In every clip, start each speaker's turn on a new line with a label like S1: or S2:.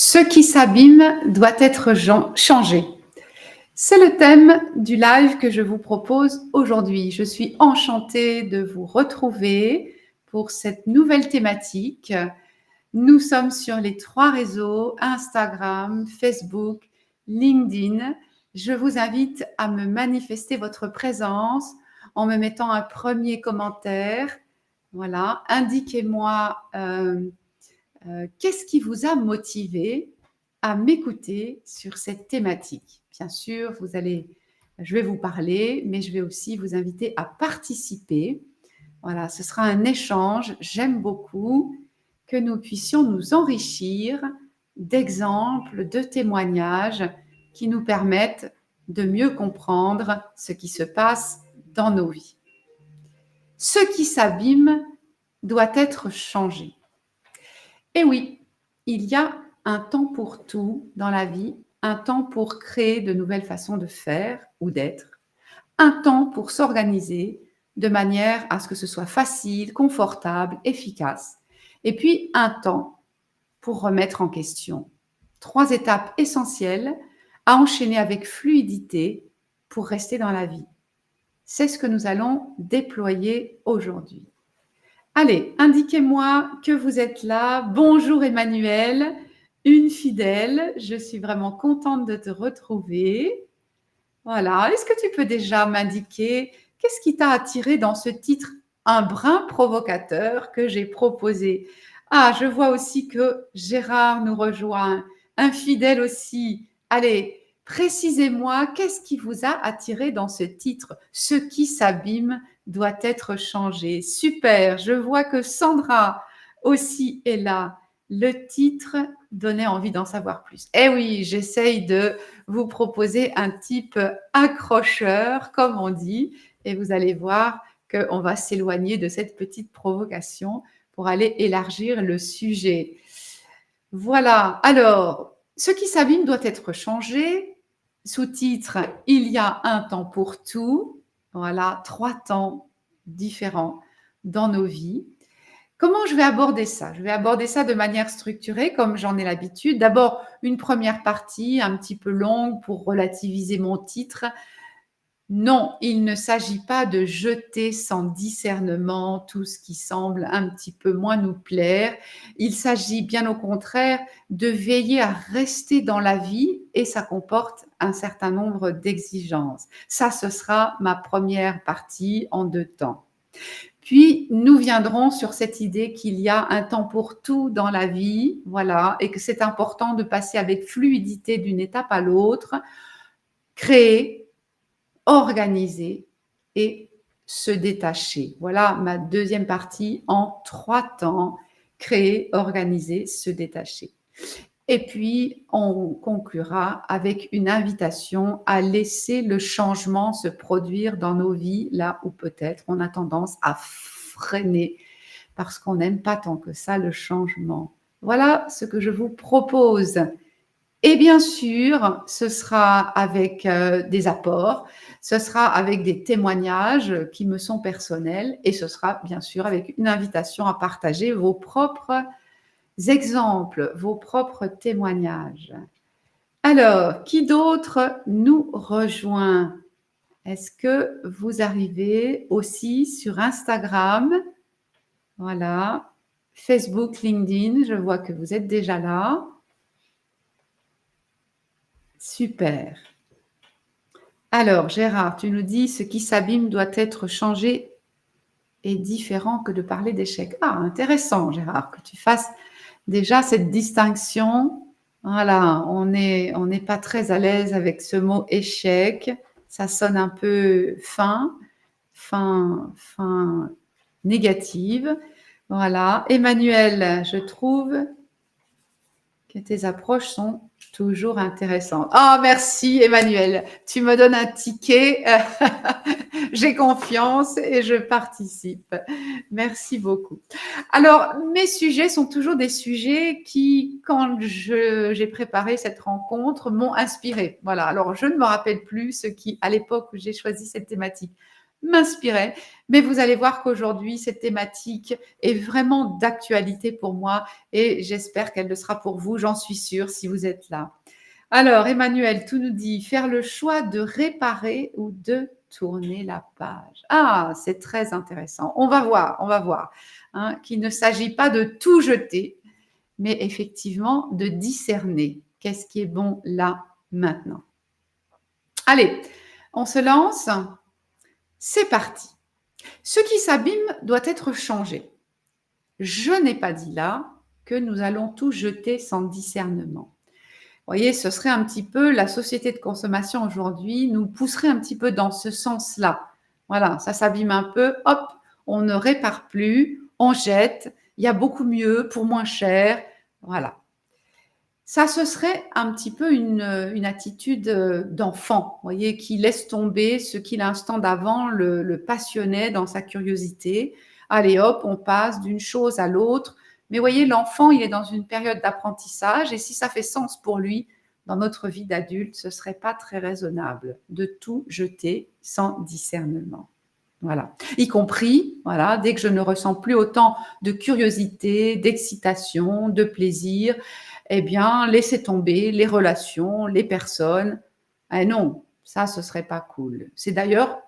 S1: Ce qui s'abîme doit être changé. C'est le thème du live que je vous propose aujourd'hui. Je suis enchantée de vous retrouver pour cette nouvelle thématique. Nous sommes sur les 3 réseaux, Instagram, Facebook, LinkedIn. Je vous invite à me manifester votre présence en me mettant un premier commentaire. Voilà, indiquez-moi qu'est-ce qui vous a motivé à m'écouter sur cette thématique. Bien sûr, je vais vous parler, mais je vais aussi vous inviter à participer. Voilà, ce sera un échange. J'aime beaucoup que nous puissions nous enrichir d'exemples, de témoignages qui nous permettent de mieux comprendre ce qui se passe dans nos vies. Ce qui s'abîme doit être changé. Et oui, il y a un temps pour tout dans la vie, un temps pour créer de nouvelles façons de faire ou d'être, un temps pour s'organiser de manière à ce que ce soit facile, confortable, efficace, et puis un temps pour remettre en question. 3 étapes essentielles à enchaîner avec fluidité pour rester dans la vie. C'est ce que nous allons déployer aujourd'hui. Allez, indiquez-moi que vous êtes là. Bonjour Emmanuel, une fidèle. Je suis vraiment contente de te retrouver. Voilà, est-ce que tu peux déjà m'indiquer qu'est-ce qui t'a attiré dans ce titre un brin provocateur que j'ai proposé? Ah, je vois aussi que Gérard nous rejoint, un fidèle aussi. Allez, précisez-moi, qu'est-ce qui vous a attiré dans ce titre? Ce qui s'abîme doit être changé. Super, je vois que Sandra aussi est là. Le titre donnait envie d'en savoir plus. Eh oui, j'essaye de vous proposer un type accrocheur, comme on dit, et vous allez voir qu'on va s'éloigner de cette petite provocation pour aller élargir le sujet. Voilà, alors, ce qui s'abîme doit être changé. Sous-titre, il y a un temps pour tout. Voilà, 3 temps différents dans nos vies. Comment je vais aborder ça? Je vais aborder ça de manière structurée, comme j'en ai l'habitude. D'abord, une première partie un petit peu longue pour relativiser mon titre. Non, il ne s'agit pas de jeter sans discernement tout ce qui semble un petit peu moins nous plaire. Il s'agit bien au contraire de veiller à rester dans la vie et ça comporte un certain nombre d'exigences. Ça, ce sera ma première partie en 2 temps. Puis, nous viendrons sur cette idée qu'il y a un temps pour tout dans la vie, voilà, et que c'est important de passer avec fluidité d'une étape à l'autre, créer, organiser et se détacher. Voilà ma deuxième partie en 3 temps, créer, organiser, se détacher. Et puis, on conclura avec une invitation à laisser le changement se produire dans nos vies, là où peut-être on a tendance à freiner parce qu'on n'aime pas tant que ça le changement. Voilà ce que je vous propose. Et bien sûr, ce sera avec des apports, ce sera avec des témoignages qui me sont personnels et ce sera bien sûr avec une invitation à partager vos propres exemples, vos propres témoignages. Alors, qui d'autre nous rejoint? Est-ce que vous arrivez aussi sur Instagram? Voilà. Facebook, LinkedIn, je vois que vous êtes déjà là. Super. Alors, Gérard, tu nous dis ce qui s'abîme doit être changé et différent que de parler d'échec. Ah, intéressant, Gérard, que tu fasses déjà cette distinction. Voilà, on n'est pas très à l'aise avec ce mot échec. Ça sonne un peu fin négative. Voilà. Emmanuel, je trouve que tes approches sont toujours intéressantes. Ah, merci Emmanuel. Tu me donnes un ticket. J'ai confiance et je participe. Merci beaucoup. Alors, mes sujets sont toujours des sujets qui, quand j'ai préparé cette rencontre, m'ont inspiré. Voilà. Alors, je ne me rappelle plus ce qui, à l'époque où j'ai choisi cette thématique, m'inspirait. Mais vous allez voir qu'aujourd'hui, cette thématique est vraiment d'actualité pour moi et j'espère qu'elle le sera pour vous, j'en suis sûre, si vous êtes là. Alors, Emmanuel, tout nous dit faire le choix de réparer ou de tourner la page. Ah, c'est très intéressant. On va voir, hein, qu'il ne s'agit pas de tout jeter, mais effectivement de discerner qu'est-ce qui est bon là, maintenant. Allez, on se lance. C'est parti. Ce qui s'abîme doit être changé. Je n'ai pas dit là que nous allons tout jeter sans discernement. Vous voyez, ce serait un petit peu la société de consommation aujourd'hui nous pousserait un petit peu dans ce sens-là. Voilà, ça s'abîme un peu, hop, on ne répare plus, on jette, il y a beaucoup mieux pour moins cher. Voilà. Ça, ce serait un petit peu une attitude d'enfant, vous voyez, qui laisse tomber ce qui l'instant d'avant le passionnait dans sa curiosité. Allez hop, on passe d'une chose à l'autre. Mais vous voyez, l'enfant, il est dans une période d'apprentissage et si ça fait sens pour lui, dans notre vie d'adulte, ce ne serait pas très raisonnable de tout jeter sans discernement. Voilà. Y compris, voilà, dès que je ne ressens plus autant de curiosité, d'excitation, de plaisir, eh bien, laisser tomber les relations, les personnes. Eh non, ça, ce serait pas cool. C'est d'ailleurs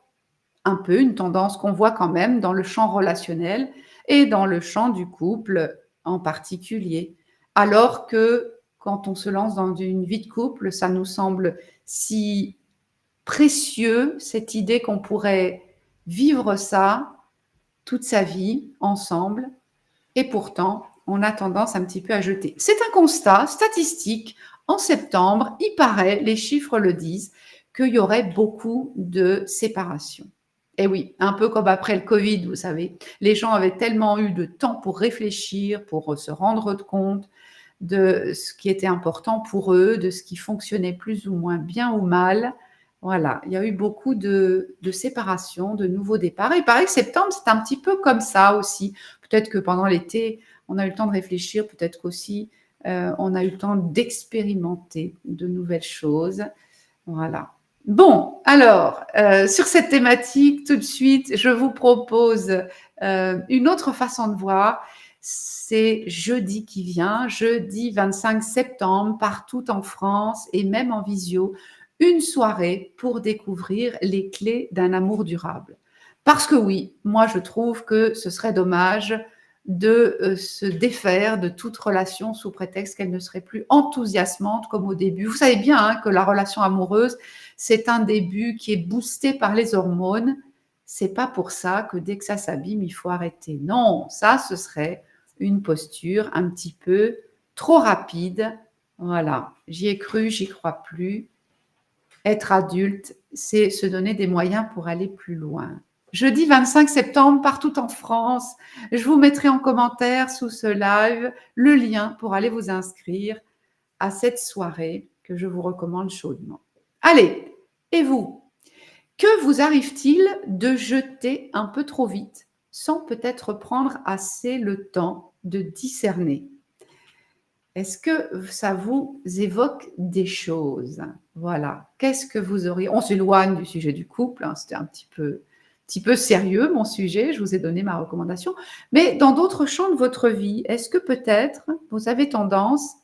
S1: un peu une tendance qu'on voit quand même dans le champ relationnel et dans le champ du couple en particulier. Alors que quand on se lance dans une vie de couple, ça nous semble si précieux, cette idée qu'on pourrait vivre ça toute sa vie ensemble, et pourtant, on a tendance un petit peu à jeter. C'est un constat statistique. En septembre, il paraît, les chiffres le disent, qu'il y aurait beaucoup de séparations. Et oui, un peu comme après le Covid, vous savez, les gens avaient tellement eu de temps pour réfléchir, pour se rendre compte de ce qui était important pour eux, de ce qui fonctionnait plus ou moins bien ou mal. Voilà, il y a eu beaucoup de séparations, de nouveaux départs. Et il paraît que septembre, c'est un petit peu comme ça aussi. Peut-être que pendant l'été, on a eu le temps de réfléchir, peut-être qu'aussi, on a eu le temps d'expérimenter de nouvelles choses. Voilà. Bon, alors, sur cette thématique, tout de suite, je vous propose une autre façon de voir. C'est jeudi qui vient, jeudi 25 septembre, partout en France et même en visio, une soirée pour découvrir les clés d'un amour durable. Parce que oui, moi je trouve que ce serait dommage de se défaire de toute relation sous prétexte qu'elle ne serait plus enthousiasmante comme au début. Vous savez bien hein, que la relation amoureuse, c'est un début qui est boosté par les hormones. C'est pas pour ça que dès que ça s'abîme, il faut arrêter. Non, ça, ce serait une posture un petit peu trop rapide. Voilà, j'y ai cru, j'y crois plus. Être adulte, c'est se donner des moyens pour aller plus loin. Jeudi 25 septembre, partout en France, je vous mettrai en commentaire sous ce live le lien pour aller vous inscrire à cette soirée que je vous recommande chaudement. Allez, et vous, que vous arrive-t-il de jeter un peu trop vite sans peut-être prendre assez le temps de discerner? Est-ce que ça vous évoque des choses? Voilà. Qu'est-ce que vous auriez On s'éloigne du sujet du couple, hein, c'était un petit peu sérieux mon sujet, je vous ai donné ma recommandation. Mais dans d'autres champs de votre vie, est-ce que peut-être vous avez tendance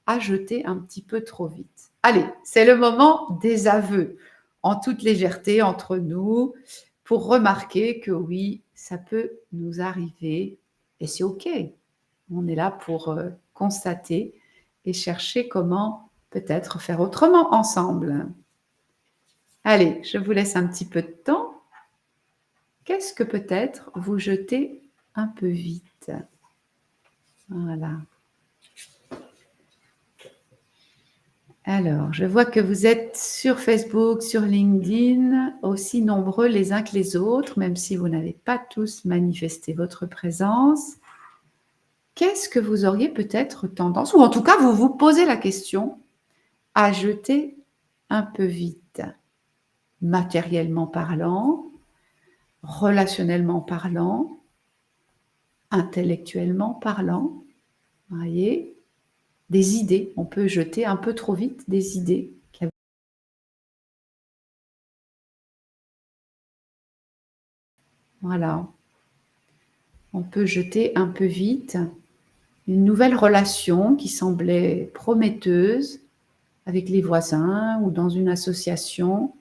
S1: à jeter un petit peu trop vite? Allez, c'est le moment des aveux, en toute légèreté entre nous, pour remarquer que oui, ça peut nous arriver et c'est OK. On est là pour constater et chercher comment peut-être faire autrement ensemble. Allez, je vous laisse un petit peu de temps. Qu'est-ce que peut-être vous jetez un peu vite? Voilà. Alors, je vois que vous êtes sur Facebook, sur LinkedIn, aussi nombreux les uns que les autres, même si vous n'avez pas tous manifesté votre présence. Qu'est-ce que vous auriez peut-être tendance, ou en tout cas vous vous posez la question, à jeter un peu vite, matériellement parlant, relationnellement parlant, intellectuellement parlant, vous voyez, des idées, on peut jeter un peu trop vite des idées Voilà. On peut jeter un peu vite une nouvelle relation qui semblait prometteuse avec les voisins ou dans une association,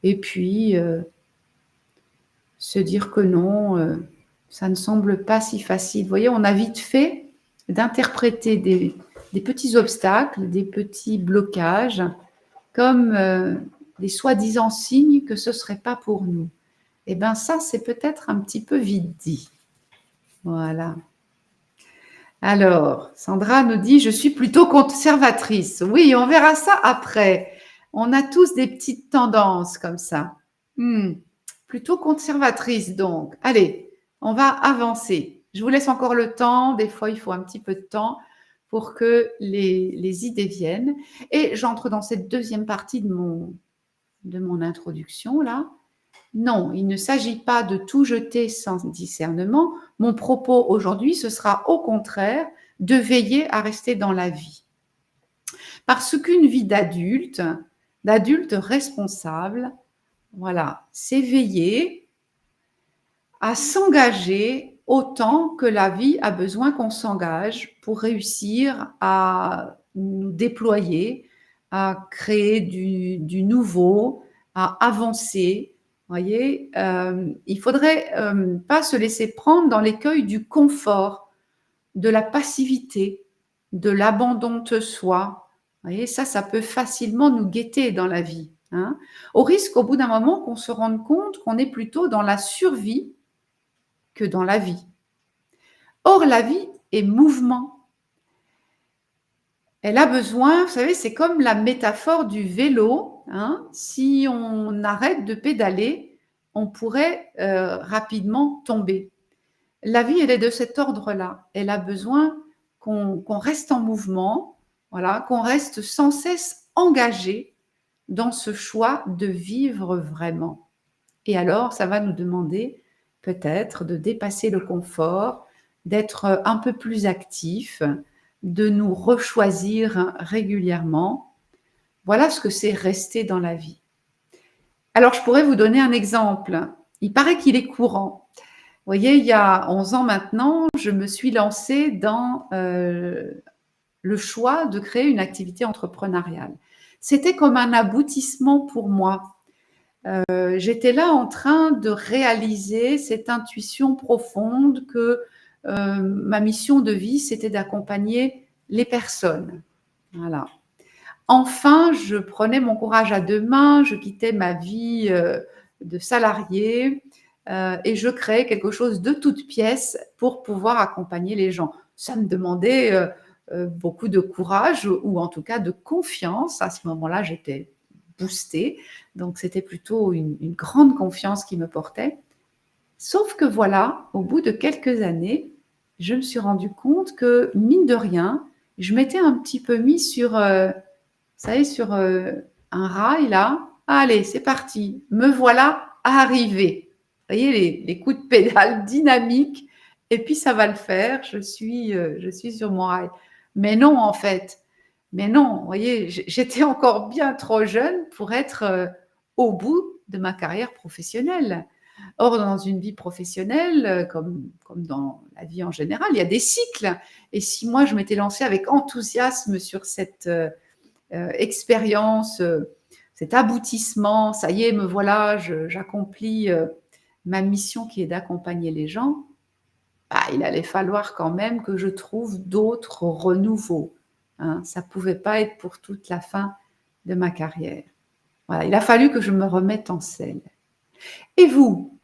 S1: et puis se dire que non, ça ne semble pas si facile. Vous voyez, on a vite fait d'interpréter des petits obstacles, des petits blocages, comme des soi-disant signes que ce ne serait pas pour nous. Eh bien, ça, c'est peut-être un petit peu vite dit. Voilà. Alors, Sandra nous dit, je suis plutôt conservatrice. Oui, on verra ça après. On a tous des petites tendances comme ça. Plutôt conservatrice, donc. Allez, on va avancer. Je vous laisse encore le temps. Des fois, il faut un petit peu de temps pour que les idées viennent. Et j'entre dans cette deuxième partie de mon introduction, là. Non, il ne s'agit pas de tout jeter sans discernement. Mon propos aujourd'hui, ce sera au contraire de veiller à rester dans la vie. Parce qu'une vie d'adulte responsable, voilà, c'est veiller à s'engager autant que la vie a besoin qu'on s'engage pour réussir à nous déployer, à créer du nouveau, à avancer. Voyez, il faudrait pas se laisser prendre dans l'écueil du confort, de la passivité, de l'abandon de soi. Voyez, ça peut facilement nous guetter dans la vie, hein, au risque au bout d'un moment qu'on se rende compte qu'on est plutôt dans la survie que dans la vie. Or, la vie est mouvement. Elle a besoin, vous savez, c'est comme la métaphore du vélo, hein. Si on arrête de pédaler, on pourrait rapidement tomber. La vie, elle est de cet ordre-là. Elle a besoin qu'on reste en mouvement, voilà, qu'on reste sans cesse engagé dans ce choix de vivre vraiment. Et alors, ça va nous demander peut-être de dépasser le confort, d'être un peu plus actif, de nous rechoisir régulièrement. Voilà ce que c'est rester dans la vie. Alors, je pourrais vous donner un exemple. Il paraît qu'il est courant. Vous voyez, il y a 11 ans maintenant, je me suis lancée dans le choix de créer une activité entrepreneuriale. C'était comme un aboutissement pour moi. J'étais là en train de réaliser cette intuition profonde que ma mission de vie, c'était d'accompagner les personnes. Voilà. Enfin, je prenais mon courage à deux mains, je quittais ma vie de salarié et je créais quelque chose de toute pièce pour pouvoir accompagner les gens. Ça me demandait beaucoup de courage ou en tout cas de confiance. À ce moment-là, j'étais boostée, donc c'était plutôt une grande confiance qui me portait. Sauf que voilà, au bout de quelques années, je me suis rendu compte que, mine de rien, je m'étais un petit peu mis sur, vous savez, sur un rail là. Allez, c'est parti, me voilà arrivée. Vous voyez, les coups de pédale dynamiques, et puis ça va le faire, je suis sur mon rail. Mais non, en fait, mais non, vous voyez, j'étais encore bien trop jeune pour être au bout de ma carrière professionnelle. Or, dans une vie professionnelle, comme dans la vie en général, il y a des cycles. Et si moi, je m'étais lancée avec enthousiasme sur cette expérience, cet aboutissement, ça y est, me voilà, j'accomplis ma mission qui est d'accompagner les gens, bah, il allait falloir quand même que je trouve d'autres renouveaux, hein. Ça ne pouvait pas être pour toute la fin de ma carrière. Voilà, il a fallu que je me remette en selle. Et vous,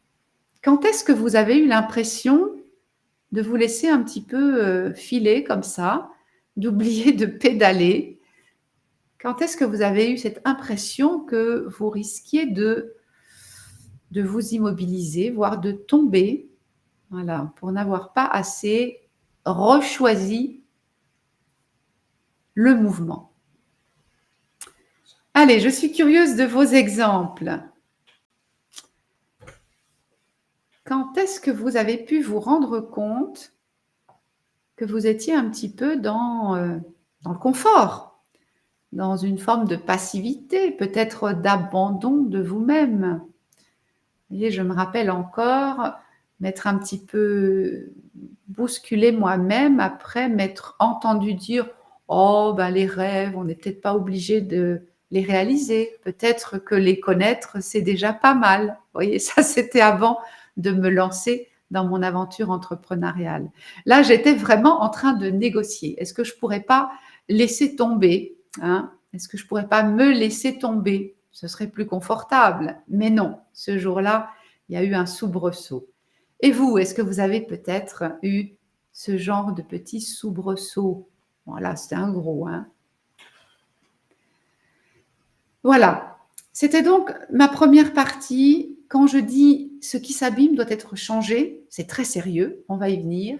S1: quand est-ce que vous avez eu l'impression de vous laisser un petit peu filer comme ça, d'oublier de pédaler? Quand est-ce que vous avez eu cette impression que vous risquiez de vous immobiliser, voire de tomber, voilà, pour n'avoir pas assez rechoisi le mouvement? Allez, je suis curieuse de vos exemples. Quand est-ce que vous avez pu vous rendre compte que vous étiez un petit peu dans le confort, dans une forme de passivité, peut-être d'abandon de vous-même? Vous voyez, je me rappelle encore m'être un petit peu bousculée moi-même après m'être entendue dire: «Oh ben les rêves, on n'est peut-être pas obligé de les réaliser. Peut-être que les connaître, c'est déjà pas mal». Vous voyez? Ça, c'était avant de me lancer dans mon aventure entrepreneuriale. Là, j'étais vraiment en train de négocier. Est-ce que je pourrais pas laisser tomber, hein? Est-ce que je pourrais pas me laisser tomber? Ce serait plus confortable. Mais non, ce jour-là, il y a eu un soubresaut. Et vous, est-ce que vous avez peut-être eu ce genre de petit soubresaut? Voilà, c'était un gros, hein. Voilà, c'était donc ma première partie. Quand je dis ce qui s'abîme doit être changé, c'est très sérieux, on va y venir,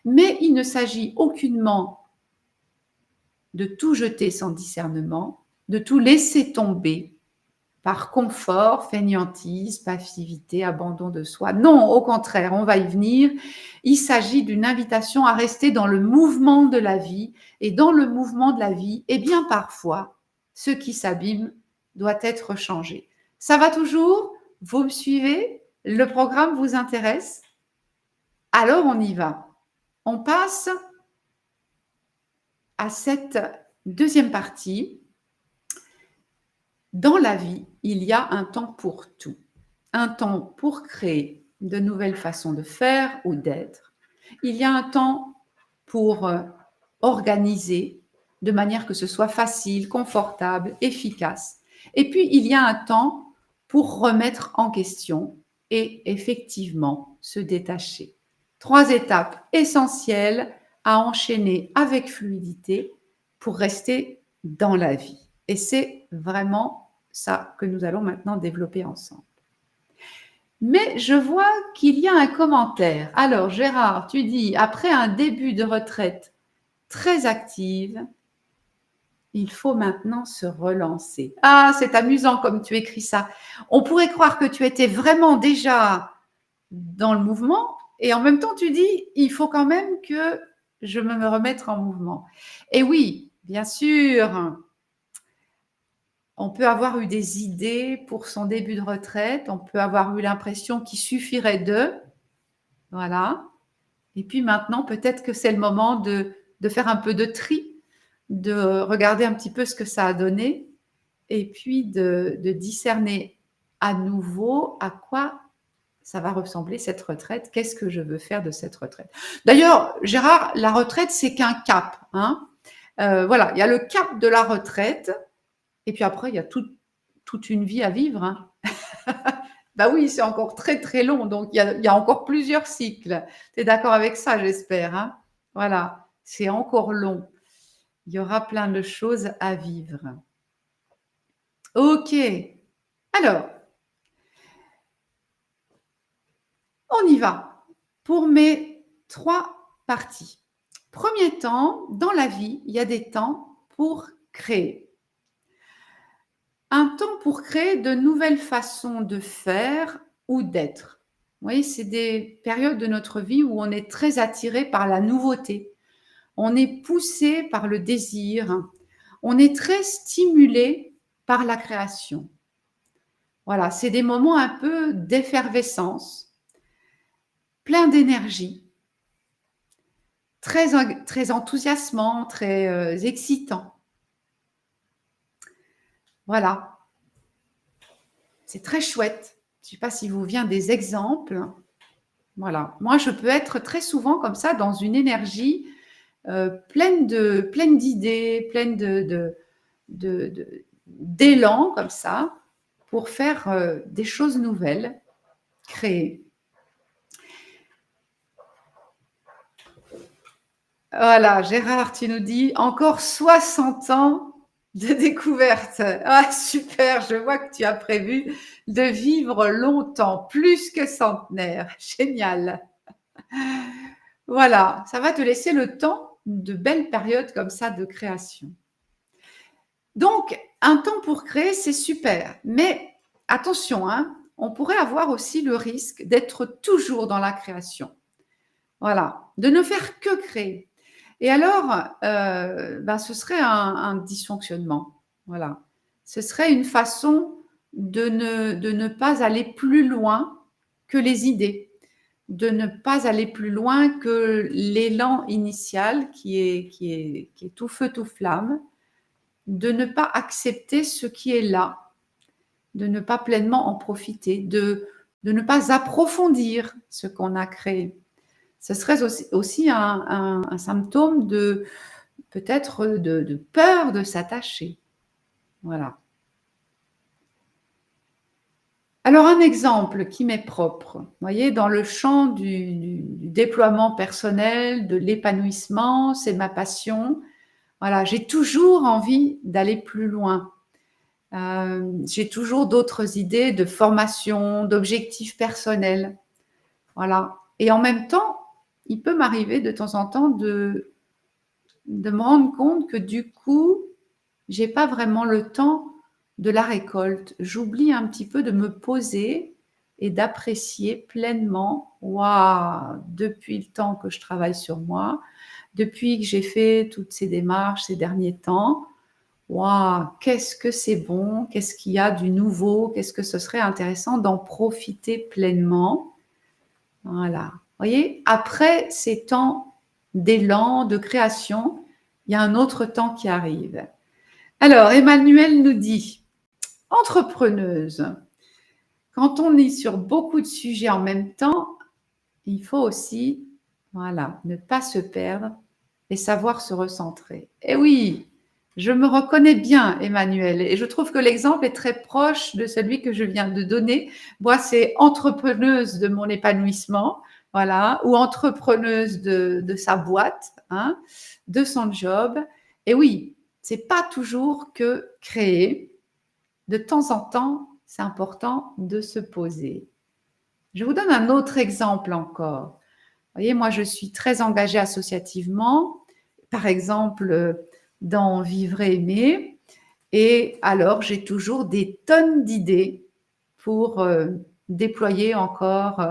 S1: mais il ne s'agit aucunement de tout jeter sans discernement, de tout laisser tomber par confort, fainéantise, passivité, abandon de soi. Non, au contraire, on va y venir. Il s'agit d'une invitation à rester dans le mouvement de la vie. Et dans le mouvement de la vie, eh bien parfois, ce qui s'abîme doit être changé. Ça va toujours? Vous me suivez? Le programme vous intéresse? Alors on y va. On passe à cette deuxième partie. Dans la vie, il y a un temps pour tout. Un temps pour créer de nouvelles façons de faire ou d'être. Il y a un temps pour organiser de manière que ce soit facile, confortable, efficace. Et puis, il y a un temps pour remettre en question et effectivement se détacher. 3 étapes essentielles à enchaîner avec fluidité pour rester dans la vie. Et c'est vraiment ça que nous allons maintenant développer ensemble. Mais je vois qu'il y a un commentaire. Alors, Gérard, tu dis, après un début de retraite très active, il faut maintenant se relancer. Ah, c'est amusant comme tu écris ça. On pourrait croire que tu étais vraiment déjà dans le mouvement et en même temps tu dis, il faut quand même que je me remette en mouvement. Et oui, bien sûr, on peut avoir eu des idées pour son début de retraite, on peut avoir eu l'impression qu'il suffirait de, voilà. Et puis maintenant, peut-être que c'est le moment de faire un peu de tri, de regarder un petit peu ce que ça a donné et puis de discerner à nouveau à quoi ça va ressembler cette retraite, qu'est-ce que je veux faire de cette retraite. D'ailleurs, Gérard, la retraite, c'est qu'un cap, hein. Voilà, il y a le cap de la retraite et puis après, il y a toute une vie à vivre, hein. Bah oui, c'est encore très très long, donc il y a encore plusieurs cycles. Tu es d'accord avec ça, j'espère, hein? Voilà, c'est encore long. Il y aura plein de choses à vivre. Ok, alors, on y va pour mes 3 parties. Premier temps, dans la vie, il y a des temps pour créer. Un temps pour créer de nouvelles façons de faire ou d'être. Vous voyez, c'est des périodes de notre vie où on est très attiré par la nouveauté. On est poussé par le désir. On est très stimulé par la création. Voilà, c'est des moments un peu d'effervescence, plein d'énergie, très enthousiasmant, très excitant. Voilà, c'est très chouette. Je ne sais pas si vous vient des exemples. Voilà, moi je peux être très souvent comme ça dans une énergie pleine d'idées, pleine d'élan comme ça pour faire des choses nouvelles, créer. Voilà, Gérard, tu nous dis encore 60 ans de découverte. Ah, super, je vois que tu as prévu de vivre longtemps, plus que centenaire. Génial. Voilà, ça va te laisser le temps de belles périodes comme ça de création. Donc, un temps pour créer, c'est super. Mais attention, hein, on pourrait avoir aussi le risque d'être toujours dans la création. Voilà, de ne faire que créer. Et alors, ce serait un dysfonctionnement. Voilà. Ce serait une façon de ne pas aller plus loin que les idées. de ne pas aller plus loin que l'élan initial qui est tout feu, tout flamme, de ne pas accepter ce qui est là, de ne pas pleinement en profiter, de ne pas approfondir ce qu'on a créé. Ce serait aussi un symptôme de peut-être de peur de s'attacher. Voilà. Alors un exemple qui m'est propre, vous voyez, dans le champ du déploiement personnel, de l'épanouissement, c'est ma passion. Voilà, j'ai toujours envie d'aller plus loin. J'ai toujours d'autres idées de formation, d'objectifs personnels. Voilà. Et en même temps, il peut m'arriver de temps en temps de me rendre compte que du coup, j'ai pas vraiment le temps de la récolte. J'oublie un petit peu de me poser et d'apprécier pleinement, waouh, depuis le temps que je travaille sur moi, depuis que j'ai fait toutes ces démarches ces derniers temps, waouh, qu'est-ce que c'est bon, qu'est-ce qu'il y a du nouveau, qu'est-ce que ce serait intéressant d'en profiter pleinement. Voilà. Vous voyez, après ces temps d'élan, de création, il y a un autre temps qui arrive. Alors, Emmanuel nous dit, entrepreneuse, quand on est sur beaucoup de sujets en même temps, il faut aussi, voilà, ne pas se perdre et savoir se recentrer. Et oui, je me reconnais bien, Emmanuel, et je trouve que l'exemple est très proche de celui que je viens de donner. Moi, c'est entrepreneuse de mon épanouissement, voilà, ou entrepreneuse de sa boîte, hein, de son job. Et oui, c'est pas toujours que créer. De temps en temps, c'est important de se poser. Je vous donne un autre exemple encore. Vous voyez, moi, je suis très engagée associativement, par exemple, dans Vivre et aimer. Et alors, j'ai toujours des tonnes d'idées pour déployer encore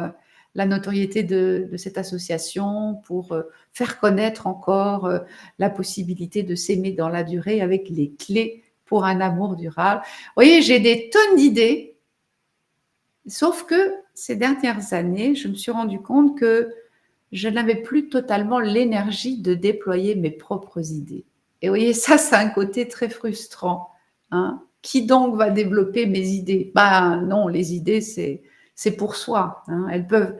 S1: la notoriété de cette association, pour faire connaître encore la possibilité de s'aimer dans la durée avec les clés pour un amour durable. Vous voyez, j'ai des tonnes d'idées, sauf que ces dernières années, je me suis rendu compte que je n'avais plus totalement l'énergie de déployer mes propres idées. Et vous voyez, ça, c'est un côté très frustrant. Hein. Qui donc va développer mes idées? Ben non, les idées, c'est pour soi. Hein. Elles peuvent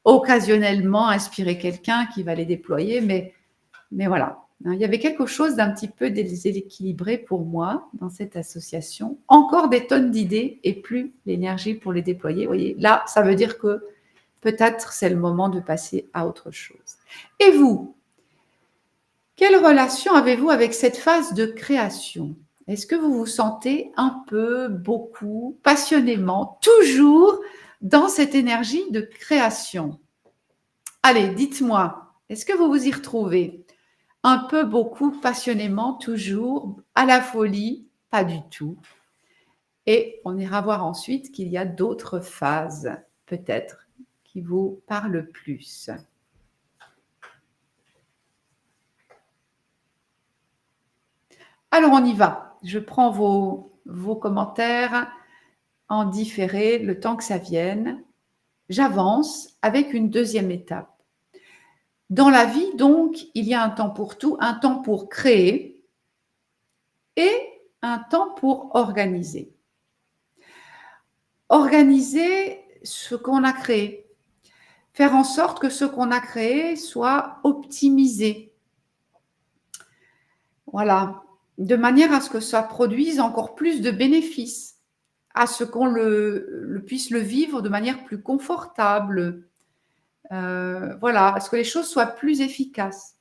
S1: occasionnellement inspirer quelqu'un qui va les déployer, mais voilà. Hein. Il y avait quelque chose d'un petit peu déséquilibré pour moi dans cette association. Encore des tonnes d'idées et plus l'énergie pour les déployer. Vous voyez, là, ça veut dire que peut-être c'est le moment de passer à autre chose. Et vous, quelle relation avez-vous avec cette phase de création? Est-ce que vous vous sentez un peu, beaucoup, passionnément, toujours dans cette énergie de création? Allez, dites-moi, est-ce que vous vous y retrouvez? Un peu, beaucoup, passionnément, toujours, à la folie? Pas du tout. Et on ira voir ensuite qu'il y a d'autres phases, peut-être, qui vous parlent plus. Alors on y va. Je prends vos commentaires en différé, le temps que ça vienne. J'avance avec une deuxième étape. Dans la vie, donc, il y a un temps pour tout, un temps pour créer et un temps pour organiser. Organiser ce qu'on a créé. Faire en sorte que ce qu'on a créé soit optimisé. Voilà. De manière à ce que ça produise encore plus de bénéfices, à ce qu'on puisse le vivre de manière plus confortable. Voilà, à ce que les choses soient plus efficaces.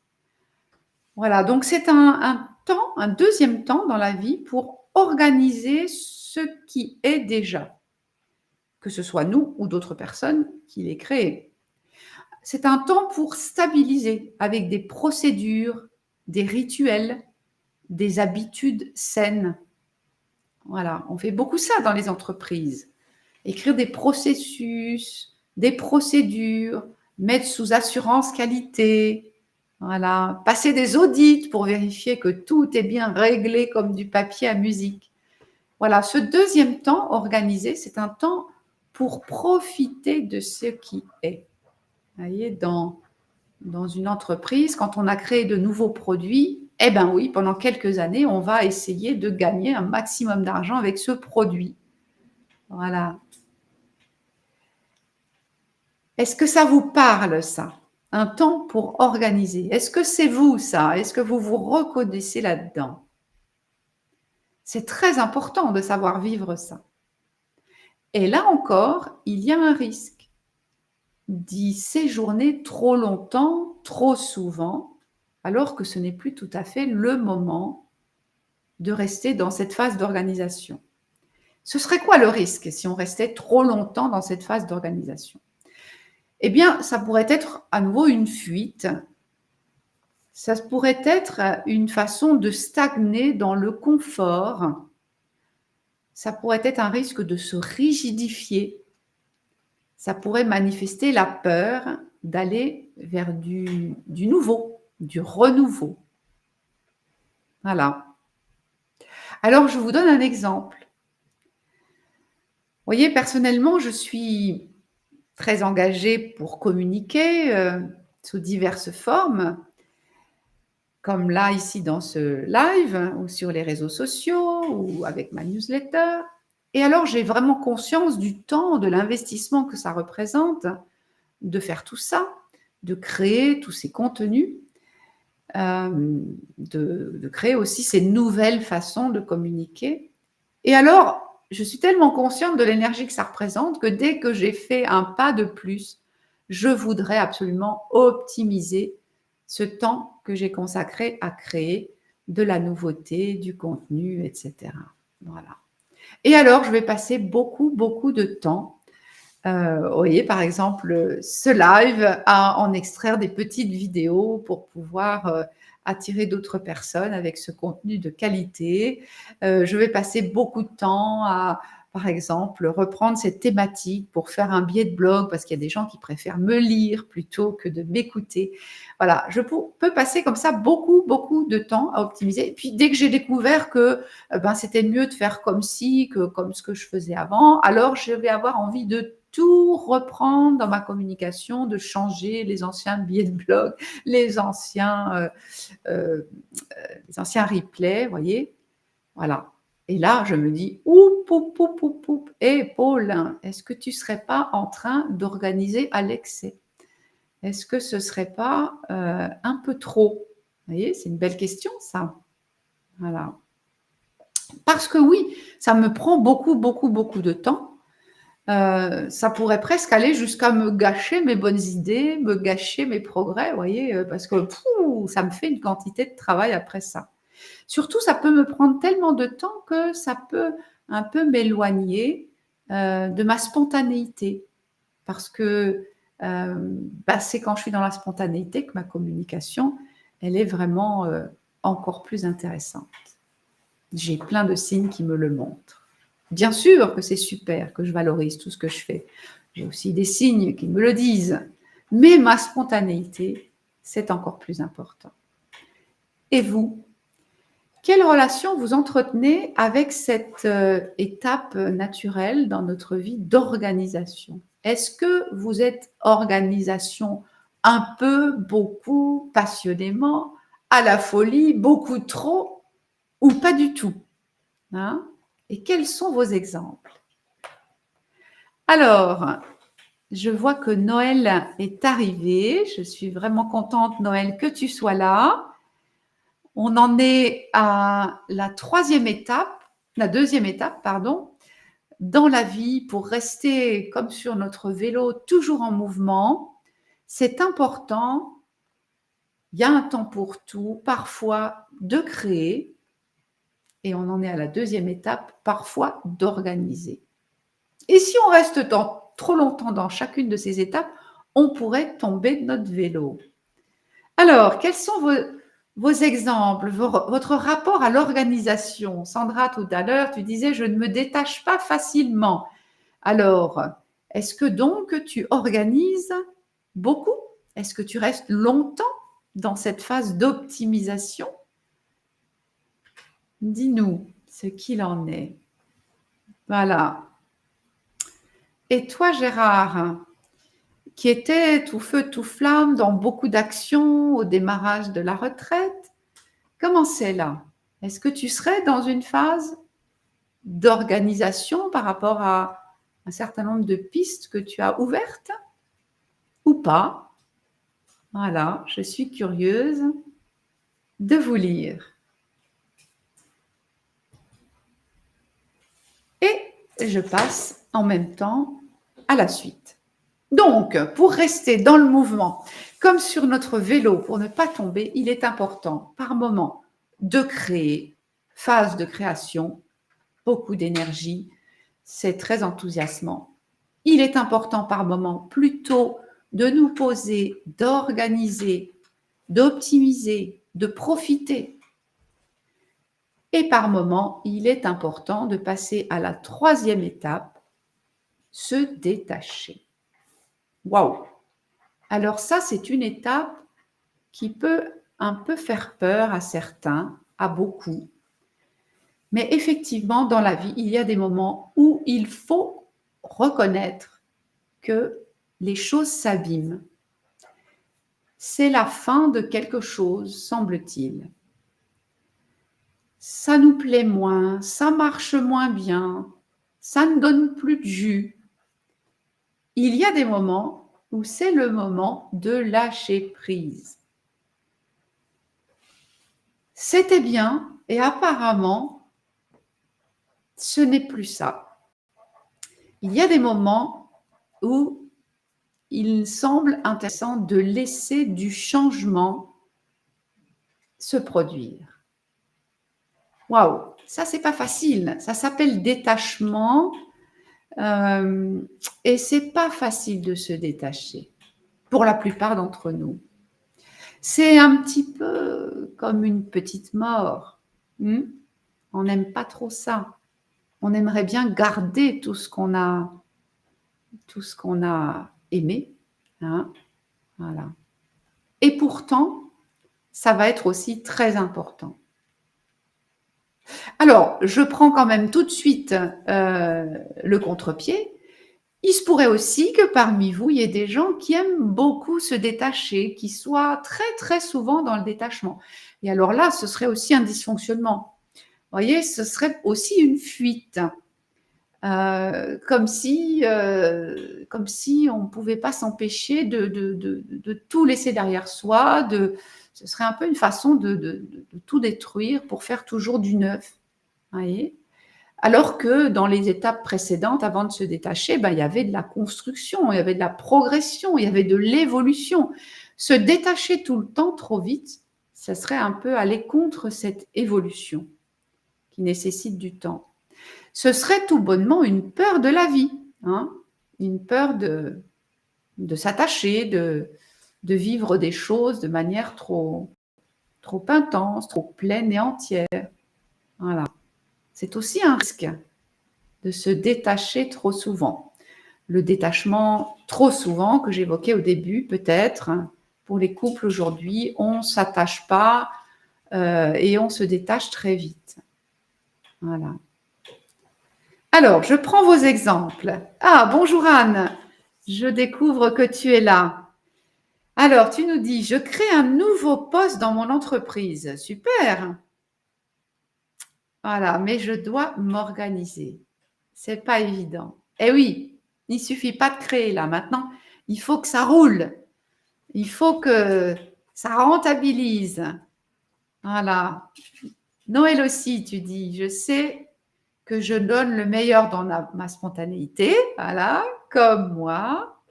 S1: Voilà, donc c'est un temps, un deuxième temps dans la vie pour organiser ce qui est déjà, que ce soit nous ou d'autres personnes qui les créent. C'est un temps pour stabiliser avec des procédures, des rituels, des habitudes saines. Voilà, on fait beaucoup ça dans les entreprises. Écrire des processus, des procédures, mettre sous assurance qualité, voilà, passer des audits pour vérifier que tout est bien réglé comme du papier à musique. Voilà, ce deuxième temps organisé, c'est un temps pour profiter de ce qui est. Vous voyez, dans une entreprise, quand on a créé de nouveaux produits, eh bien oui, pendant quelques années, on va essayer de gagner un maximum d'argent avec ce produit. Voilà. Est-ce que ça vous parle, ça? Un temps pour organiser. Est-ce que c'est vous, ça? Est-ce que vous vous reconnaissez là-dedans? C'est très important de savoir vivre ça. Et là encore, il y a un risque d'y séjourner trop longtemps, trop souvent, alors que ce n'est plus tout à fait le moment de rester dans cette phase d'organisation. Ce serait quoi le risque si on restait trop longtemps dans cette phase d'organisation? Eh bien, ça pourrait être à nouveau une fuite. Ça pourrait être une façon de stagner dans le confort. Ça pourrait être un risque de se rigidifier. Ça pourrait manifester la peur d'aller vers du nouveau, du renouveau. Voilà. Alors, je vous donne un exemple. Vous voyez, personnellement, je suis très engagée pour communiquer sous diverses formes, comme là, ici, dans ce live, ou sur les réseaux sociaux, ou avec ma newsletter. Et alors, j'ai vraiment conscience du temps, de l'investissement que ça représente, de faire tout ça, de créer tous ces contenus, de créer aussi ces nouvelles façons de communiquer. Et alors, je suis tellement consciente de l'énergie que ça représente que dès que j'ai fait un pas de plus, je voudrais absolument optimiser ce temps que j'ai consacré à créer de la nouveauté, du contenu, etc. Voilà. Et alors, je vais passer beaucoup, beaucoup de temps. Vous voyez, par exemple, ce live à en extraire des petites vidéos pour pouvoir attirer d'autres personnes avec ce contenu de qualité. Je vais passer beaucoup de temps à, par exemple, reprendre cette thématique pour faire un billet de blog parce qu'il y a des gens qui préfèrent me lire plutôt que de m'écouter. Voilà, je peux passer comme ça beaucoup, beaucoup de temps à optimiser. Et puis, dès que j'ai découvert que c'était mieux de faire comme ci que comme ce que je faisais avant, alors je vais avoir envie de tout reprendre dans ma communication, de changer les anciens billets de blog, les anciens, les anciens replays, vous voyez. Voilà. Et là, je me dis, oup, oup, oup, oup, oup, hé, Paul, est-ce que tu ne serais pas en train d'organiser à l'excès? Est-ce que ce ne serait pas un peu trop? Vous voyez, c'est une belle question, ça. Voilà. Parce que oui, ça me prend beaucoup, beaucoup, beaucoup de temps. Ça pourrait presque aller jusqu'à me gâcher mes bonnes idées, me gâcher mes progrès, vous voyez, parce que ça me fait une quantité de travail après ça. Surtout, ça peut me prendre tellement de temps que ça peut un peu m'éloigner de ma spontanéité. Parce que c'est quand je suis dans la spontanéité que ma communication, elle est vraiment encore plus intéressante. J'ai plein de signes qui me le montrent. Bien sûr que c'est super, que je valorise tout ce que je fais. J'ai aussi des signes qui me le disent. Mais ma spontanéité, c'est encore plus important. Et vous, quelle relation vous entretenez avec cette étape naturelle dans notre vie d'organisation? Est-ce que vous êtes organisation un peu, beaucoup, passionnément, à la folie, beaucoup trop, ou pas du tout? Hein? Et quels sont vos exemples? Alors, je vois que Noël est arrivé. Je suis vraiment contente, Noël, que tu sois là. On en est à la deuxième étape, pardon, dans la vie pour rester comme sur notre vélo, toujours en mouvement. C'est important. Il y a un temps pour tout, parfois de créer, et on en est à la deuxième étape, parfois d'organiser. Et si on reste trop longtemps dans chacune de ces étapes, on pourrait tomber de notre vélo. Alors, quels sont vos exemples, votre rapport à l'organisation? Sandra, tout à l'heure, tu disais, je ne me détache pas facilement. Alors, est-ce que donc tu organises beaucoup? Est-ce que tu restes longtemps dans cette phase d'optimisation? Dis-nous ce qu'il en est. Voilà. Et toi, Gérard, qui était tout feu, tout flamme dans beaucoup d'actions au démarrage de la retraite. Comment c'est là? Est-ce que tu serais dans une phase d'organisation par rapport à un certain nombre de pistes que tu as ouvertes ou pas? Voilà, je suis curieuse de vous lire. Et je passe en même temps à la suite. Donc, pour rester dans le mouvement, comme sur notre vélo, pour ne pas tomber, il est important par moment de créer, phase de création, beaucoup d'énergie, c'est très enthousiasmant. Il est important par moment plutôt de nous poser, d'organiser, d'optimiser, de profiter. Et par moment, il est important de passer à la troisième étape, se détacher. Waouh! Alors ça, c'est une étape qui peut un peu faire peur à certains, à beaucoup. Mais effectivement, dans la vie, il y a des moments où il faut reconnaître que les choses s'abîment. C'est la fin de quelque chose, semble-t-il. Ça nous plaît moins, ça marche moins bien, ça ne donne plus de jus. Il y a des moments où c'est le moment de lâcher prise. C'était bien et apparemment, ce n'est plus ça. Il y a des moments où il semble intéressant de laisser du changement se produire. Waouh, ça c'est pas facile. Ça s'appelle détachement et c'est pas facile de se détacher pour la plupart d'entre nous. C'est un petit peu comme une petite mort. On n'aime pas trop ça. On aimerait bien garder tout ce qu'on a aimé. Hein, voilà. Et pourtant, ça va être aussi très important. Alors, je prends quand même tout de suite le contre-pied. Il se pourrait aussi que parmi vous, il y ait des gens qui aiment beaucoup se détacher, qui soient très, très souvent dans le détachement. Et alors là, ce serait aussi un dysfonctionnement. Vous voyez, ce serait aussi une fuite. Comme si on ne pouvait pas s'empêcher de tout laisser derrière soi. Ce serait un peu une façon de tout détruire pour faire toujours du neuf. Voyez, alors que dans les étapes précédentes, avant de se détacher, il y avait de la construction, il y avait de la progression, il y avait de l'évolution. Se détacher tout le temps trop vite, ça serait un peu aller contre cette évolution qui nécessite du temps. Ce serait tout bonnement une peur de la vie, hein, une peur de s'attacher, de vivre des choses de manière trop intense, trop pleine et entière. Voilà. C'est aussi un risque de se détacher trop souvent. Le détachement trop souvent que j'évoquais au début, peut-être, pour les couples aujourd'hui, on ne s'attache pas et on se détache très vite. Voilà. Alors, je prends vos exemples. Ah, bonjour Anne, je découvre que tu es là. Alors, tu nous dis, je crée un nouveau poste dans mon entreprise. Super. Voilà, mais je dois m'organiser. C'est pas évident. Eh oui, il suffit pas de créer là. Maintenant, il faut que ça roule. Il faut que ça rentabilise. Voilà. Noël aussi, tu dis, je sais que je donne le meilleur dans ma spontanéité, voilà, comme moi.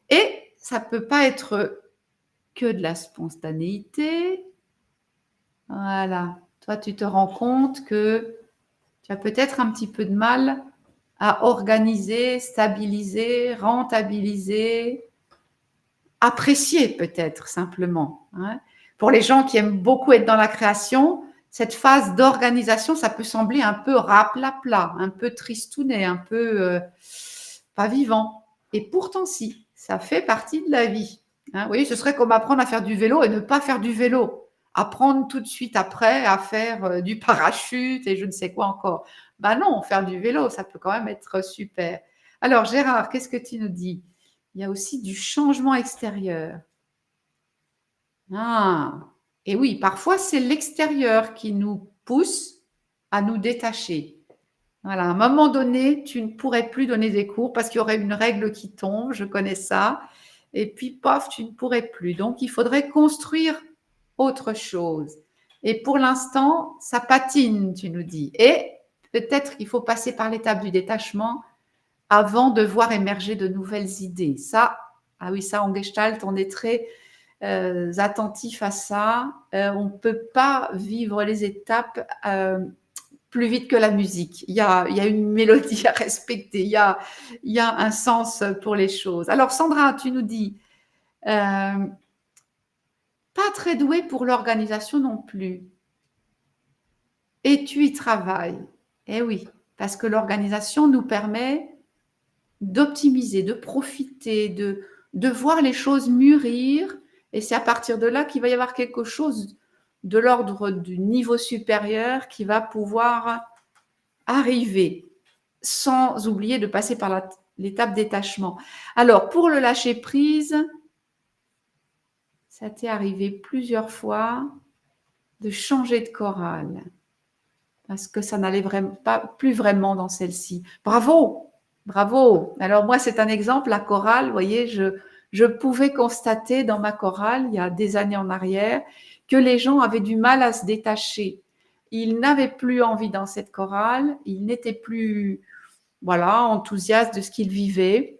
S1: Et ça ne peut pas être que de la spontanéité. Voilà. Toi, tu te rends compte que tu as peut-être un petit peu de mal à organiser, stabiliser, rentabiliser, apprécier peut-être simplement. Hein. Pour les gens qui aiment beaucoup être dans la création, cette phase d'organisation, ça peut sembler un peu raplapla, un peu tristounet, un peu pas vivant. Et pourtant, si, ça fait partie de la vie. Hein. Vous voyez, ce serait comme apprendre à faire du vélo et ne pas faire du vélo. Apprendre tout de suite après à faire du parachute et je ne sais quoi encore. Ben non, faire du vélo, ça peut quand même être super. Alors, Gérard, qu'est-ce que tu nous dis? Il y a aussi du changement extérieur. Ah, et oui, parfois c'est l'extérieur qui nous pousse à nous détacher. Voilà, à un moment donné, tu ne pourrais plus donner des cours parce qu'il y aurait une règle qui tombe, je connais ça, et puis paf, tu ne pourrais plus. Donc, il faudrait construire autre chose. Et pour l'instant, ça patine, tu nous dis. Et peut-être qu'il faut passer par l'étape du détachement avant de voir émerger de nouvelles idées. Ça, ah oui, ça en Gestalt, on est très attentif à ça. On ne peut pas vivre les étapes plus vite que la musique. Il y a une mélodie à respecter, il y a un sens pour les choses. Alors Sandra, tu nous dis, pas très douée pour l'organisation non plus. Et tu y travailles. Eh oui, parce que l'organisation nous permet d'optimiser, de profiter, de voir les choses mûrir. Et c'est à partir de là qu'il va y avoir quelque chose de l'ordre du niveau supérieur qui va pouvoir arriver, sans oublier de passer par l'étape détachement. Alors, pour le lâcher prise, ça t'est arrivé plusieurs fois de changer de chorale parce que ça n'allait vraiment pas, plus vraiment dans celle-ci. Bravo, bravo. Alors moi, c'est un exemple, la chorale, vous voyez, je pouvais constater dans ma chorale, il y a des années en arrière, que les gens avaient du mal à se détacher. Ils n'avaient plus envie dans cette chorale, ils n'étaient plus, voilà, enthousiastes de ce qu'ils vivaient.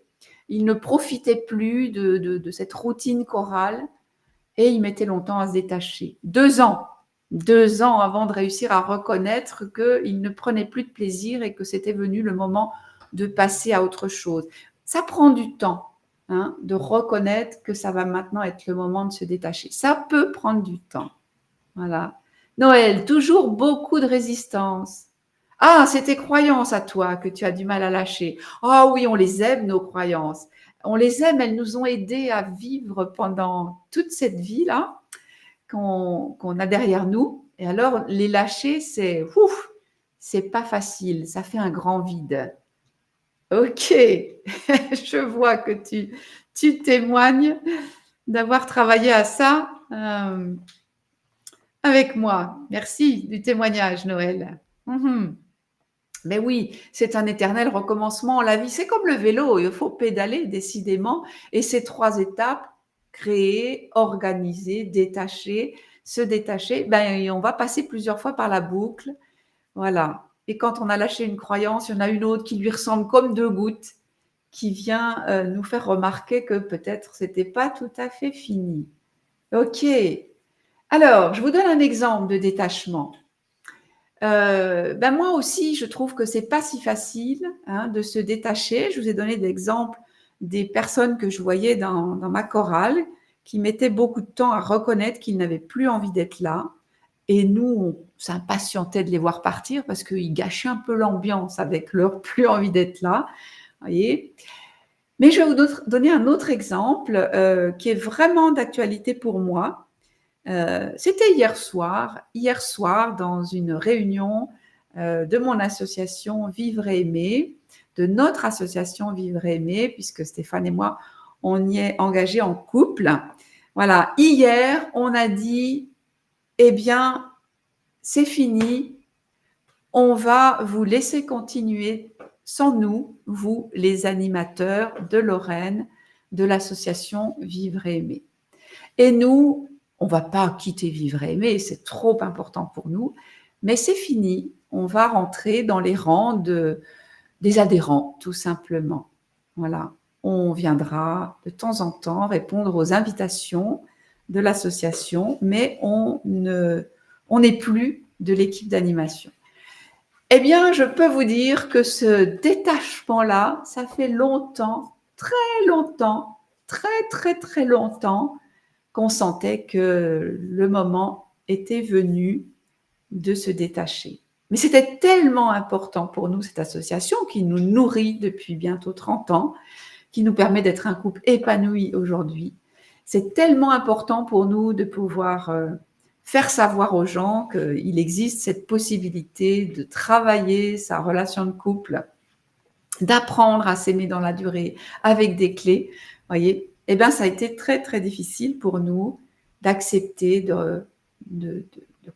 S1: Ils ne profitaient plus de cette routine chorale et ils mettaient longtemps à se détacher. 2 ans. 2 ans avant de réussir à reconnaître qu'ils ne prenaient plus de plaisir et que c'était venu le moment de passer à autre chose. Ça prend du temps de reconnaître que ça va maintenant être le moment de se détacher. Ça peut prendre du temps. Voilà. Noël, toujours beaucoup de résistance. Ah, c'est tes croyances à toi que tu as du mal à lâcher. Ah oui, on les aime, nos croyances. On les aime, elles nous ont aidés à vivre pendant toute cette vie-là qu'on a derrière nous. Et alors, les lâcher, c'est pas facile, ça fait un grand vide. Ok, je vois que tu témoignes d'avoir travaillé à ça avec moi. Merci du témoignage, Noël. Mais oui, c'est un éternel recommencement. La vie, c'est comme le vélo, il faut pédaler décidément. Et ces 3 étapes, créer, organiser, détacher, se détacher, ben, on va passer plusieurs fois par la boucle. Voilà. Et quand on a lâché une croyance, il y en a une autre qui lui ressemble comme 2 gouttes, qui vient nous faire remarquer que peut-être c'était pas tout à fait fini. Ok. Alors, je vous donne un exemple de détachement. Ben moi aussi, je trouve que c'est pas si facile de se détacher. Je vous ai donné d'exemples des personnes que je voyais dans ma chorale qui mettaient beaucoup de temps à reconnaître qu'ils n'avaient plus envie d'être là. Et nous, on s'impatientait de les voir partir parce qu'ils gâchaient un peu l'ambiance avec leur plus envie d'être là. Voyez. Mais je vais vous donner un autre exemple qui est vraiment d'actualité pour moi. C'était hier soir dans une réunion de mon association Vivre et Aimer, de notre association Vivre et Aimer, puisque Stéphane et moi, on y est engagés en couple. Voilà, hier, on a dit, eh bien, c'est fini, on va vous laisser continuer sans nous, vous, les animateurs de Lorraine, de l'association Vivre et Aimer. Et nous, on ne va pas quitter Vivre et Aimer, c'est trop important pour nous, mais c'est fini, on va rentrer dans les rangs des adhérents, tout simplement. Voilà, on viendra de temps en temps répondre aux invitations de l'association, mais on n'est plus de l'équipe d'animation. Eh bien, je peux vous dire que ce détachement-là, ça fait longtemps, très longtemps, très, très, très longtemps qu'on sentait que le moment était venu de se détacher. Mais c'était tellement important pour nous, cette association qui nous nourrit depuis bientôt 30 ans, qui nous permet d'être un couple épanoui aujourd'hui. C'est tellement important pour nous de pouvoir faire savoir aux gens qu'il existe cette possibilité de travailler sa relation de couple d'apprendre à s'aimer dans la durée avec des clés, voyez, eh bien, ça a été très, très difficile pour nous d'accepter, de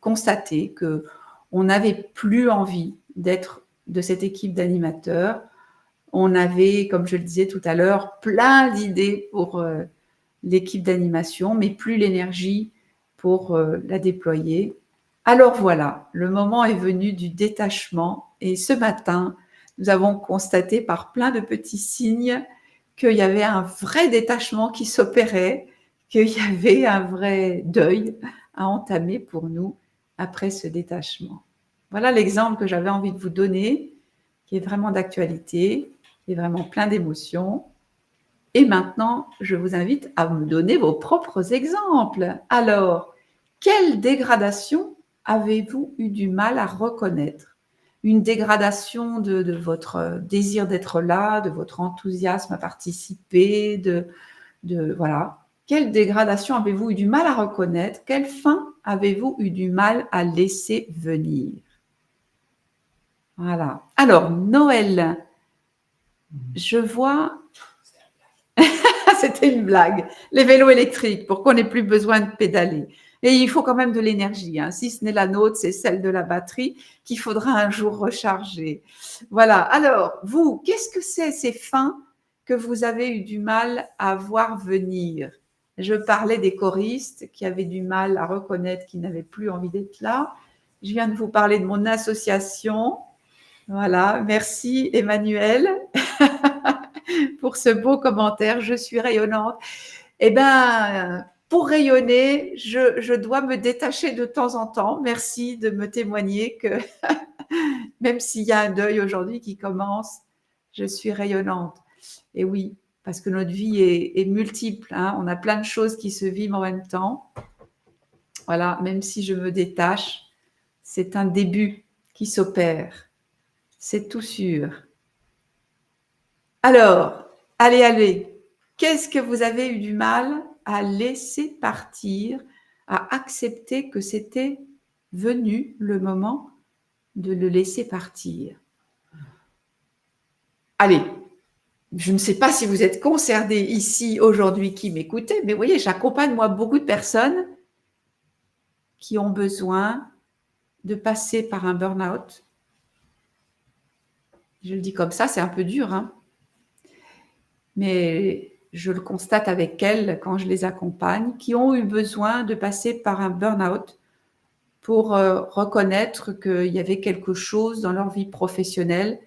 S1: constater qu'on n'avait plus envie d'être de cette équipe d'animateurs. On avait, comme je le disais tout à l'heure, plein d'idées pour l'équipe d'animation, mais plus l'énergie pour la déployer. Alors voilà, le moment est venu du détachement et ce matin, nous avons constaté par plein de petits signes qu'il y avait un vrai détachement qui s'opérait, qu'il y avait un vrai deuil à entamer pour nous après ce détachement. Voilà l'exemple que j'avais envie de vous donner, qui est vraiment d'actualité, qui est vraiment plein d'émotions. Et maintenant, je vous invite à me donner vos propres exemples. Alors, quelle dégradation avez-vous eu du mal à reconnaître? Une dégradation de votre désir d'être là, de votre enthousiasme à participer, voilà. Quelle dégradation avez-vous eu du mal à reconnaître? Quelle fin avez-vous eu du mal à laisser venir? Voilà. Alors, Noël, je vois c'était une blague. Les vélos électriques, pour qu'on n'ait plus besoin de pédaler. Et il faut quand même de l'énergie. Hein. Si ce n'est la nôtre, c'est celle de la batterie qu'il faudra un jour recharger. Voilà. Alors, vous, qu'est-ce que c'est ces fins que vous avez eu du mal à voir venir? Je parlais des choristes qui avaient du mal à reconnaître qu'ils n'avaient plus envie d'être là. Je viens de vous parler de mon association. Voilà. Merci, Emmanuel. Pour ce beau commentaire. Je suis rayonnante. Eh bien, pour rayonner, je dois me détacher de temps en temps. Merci de me témoigner que même s'il y a un deuil aujourd'hui qui commence, je suis rayonnante. Et oui, parce que notre vie est multiple. Hein. On a plein de choses qui se vivent en même temps. Voilà, même si je me détache, c'est un début qui s'opère. C'est tout sûr. Alors, allez, qu'est-ce que vous avez eu du mal à laisser partir, à accepter que c'était venu le moment de le laisser partir? Allez, je ne sais pas si vous êtes concernés ici aujourd'hui qui m'écoutez, mais vous voyez, j'accompagne moi beaucoup de personnes qui ont besoin de passer par un burn-out. Je le dis comme ça, c'est un peu dur, hein, mais je le constate avec elles quand je les accompagne, qui ont eu besoin de passer par un burn-out pour reconnaître qu'il y avait quelque chose dans leur vie professionnelle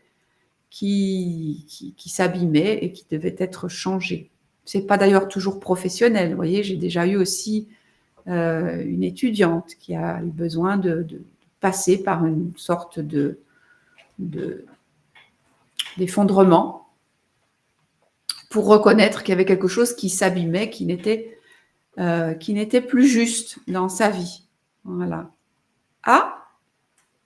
S1: qui s'abîmait et qui devait être changé. Ce n'est pas d'ailleurs toujours professionnel. Vous voyez, j'ai déjà eu aussi une étudiante qui a eu besoin de passer par une sorte d'effondrement pour reconnaître qu'il y avait quelque chose qui s'abîmait, qui n'était plus juste dans sa vie. Voilà. Ah,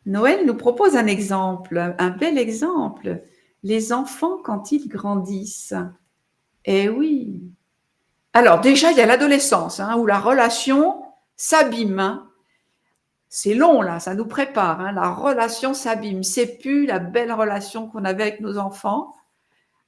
S1: Noël nous propose un exemple, un bel exemple. Les enfants quand ils grandissent. Eh oui. Alors déjà, il y a l'adolescence, hein, où la relation s'abîme. Hein. C'est long, là, ça nous prépare. Hein, la relation s'abîme. C'est plus la belle relation qu'on avait avec nos enfants.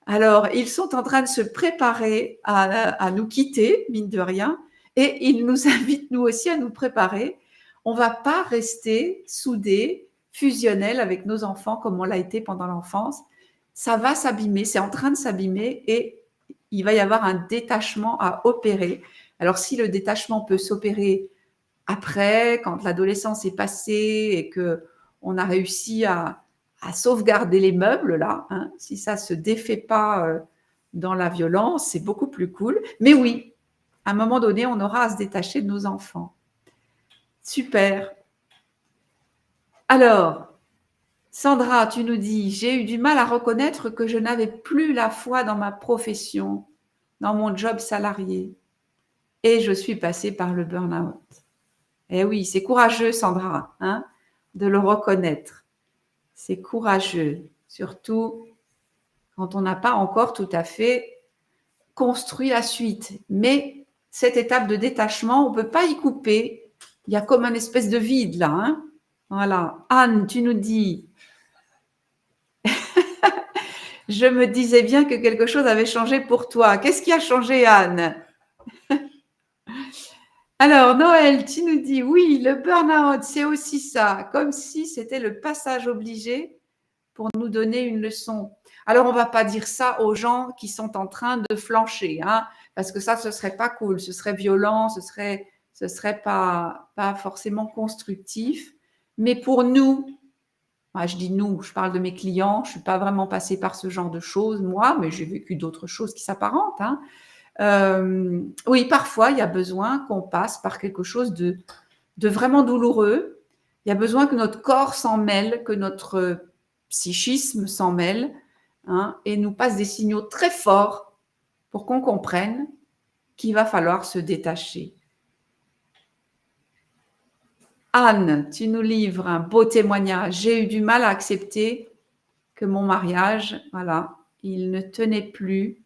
S1: Alors, ils sont en train de se préparer à nous quitter, mine de rien, et ils nous invitent, nous aussi, à nous préparer. On ne va pas rester soudés, fusionnels avec nos enfants comme on l'a été pendant l'enfance. Ça va s'abîmer, c'est en train de s'abîmer et il va y avoir un détachement à opérer. Alors, si le détachement peut s'opérer après, quand l'adolescence est passée et qu'on a réussi à sauvegarder les meubles, là, hein, si ça ne se défait pas dans la violence, c'est beaucoup plus cool. Mais oui, à un moment donné, on aura à se détacher de nos enfants. Super. Alors, Sandra, tu nous dis, j'ai eu du mal à reconnaître que je n'avais plus la foi dans ma profession, dans mon job salarié. Et je suis passée par le burn-out. Eh oui, c'est courageux, Sandra, hein, de le reconnaître. C'est courageux, surtout quand on n'a pas encore tout à fait construit la suite. Mais cette étape de détachement, on ne peut pas y couper. Il y a comme un espèce de vide là. Hein. Voilà. Anne, tu nous dis, Je me disais bien que quelque chose avait changé pour toi. Qu'est-ce qui a changé, Anne? Alors, Noël, tu nous dis, oui, le burn-out, c'est aussi ça, comme si c'était le passage obligé pour nous donner une leçon. Alors, on ne va pas dire ça aux gens qui sont en train de flancher, hein, parce que ça, ce ne serait pas cool, ce serait violent, ce serait pas forcément constructif. Mais pour nous, moi, je dis nous, je parle de mes clients, je ne suis pas vraiment passée par ce genre de choses, moi, mais j'ai vécu d'autres choses qui s'apparentent. Hein. Oui, parfois, il y a besoin qu'on passe par quelque chose de vraiment douloureux. Il y a besoin que notre corps s'en mêle, que notre psychisme s'en mêle, hein, et nous passe des signaux très forts pour qu'on comprenne qu'il va falloir se détacher. Anne, tu nous livres un beau témoignage. J'ai eu du mal à accepter que mon mariage, voilà, il ne tenait plus.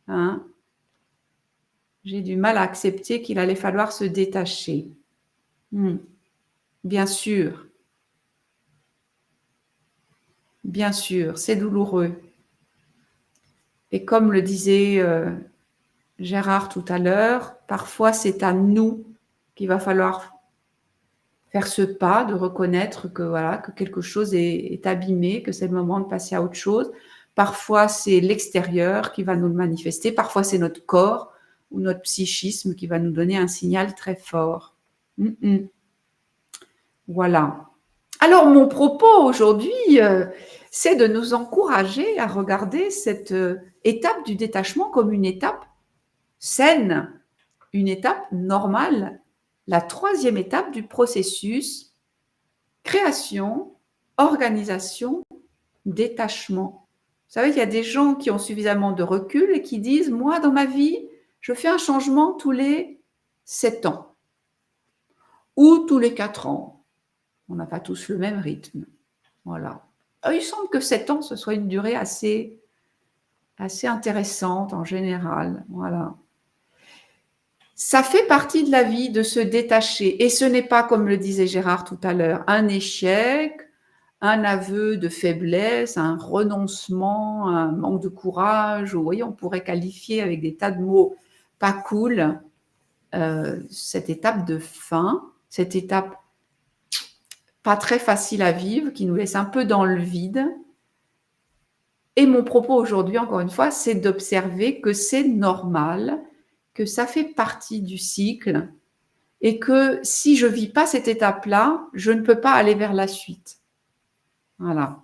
S1: Hein. J'ai du mal à accepter qu'il allait falloir se détacher. Bien sûr, c'est douloureux. Et comme le disait Gérard tout à l'heure, parfois c'est à nous qu'il va falloir faire ce pas de reconnaître que voilà, que quelque chose est abîmé, que c'est le moment de passer à autre chose. Parfois c'est l'extérieur qui va nous le manifester, parfois c'est notre corps ou notre psychisme qui va nous donner un signal très fort. Voilà. Alors mon propos aujourd'hui, c'est de nous encourager à regarder cette étape du détachement comme une étape saine, une étape normale, la troisième étape du processus création, organisation, détachement. Vous savez, il y a des gens qui ont suffisamment de recul et qui disent, moi, dans ma vie, je fais un changement tous les 7 ans ou tous les 4 ans. On n'a pas tous le même rythme. Voilà. Il semble que 7 ans, ce soit une durée assez intéressante en général. Voilà. Ça fait partie de la vie de se détacher. Et ce n'est pas, comme le disait Gérard tout à l'heure, un échec, un aveu de faiblesse, un renoncement, un manque de courage. Vous voyez, on pourrait qualifier avec des tas de mots pas cool cette étape de fin, cette étape pas très facile à vivre, qui nous laisse un peu dans le vide. Et mon propos aujourd'hui, encore une fois, c'est d'observer que c'est normal, que ça fait partie du cycle et que si je ne vis pas cette étape-là, je ne peux pas aller vers la suite. Voilà.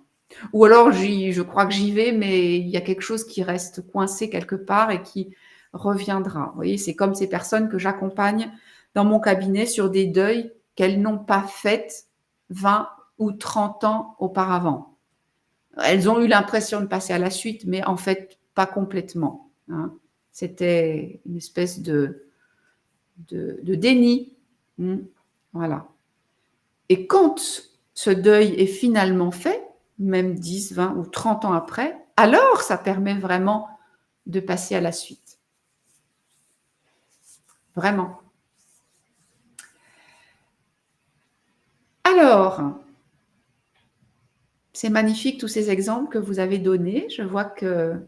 S1: Ou alors, je crois que j'y vais, mais il y a quelque chose qui reste coincé quelque part et qui reviendra. Vous voyez, c'est comme ces personnes que j'accompagne dans mon cabinet sur des deuils qu'elles n'ont pas faites 20 ou 30 ans auparavant. Elles ont eu l'impression de passer à la suite, mais en fait, pas complètement. Hein. C'était une espèce de déni. Voilà. Et quand ce deuil est finalement fait, même 10, 20 ou 30 ans après, alors ça permet vraiment de passer à la suite. Vraiment. Alors, c'est magnifique tous ces exemples que vous avez donnés. Je vois que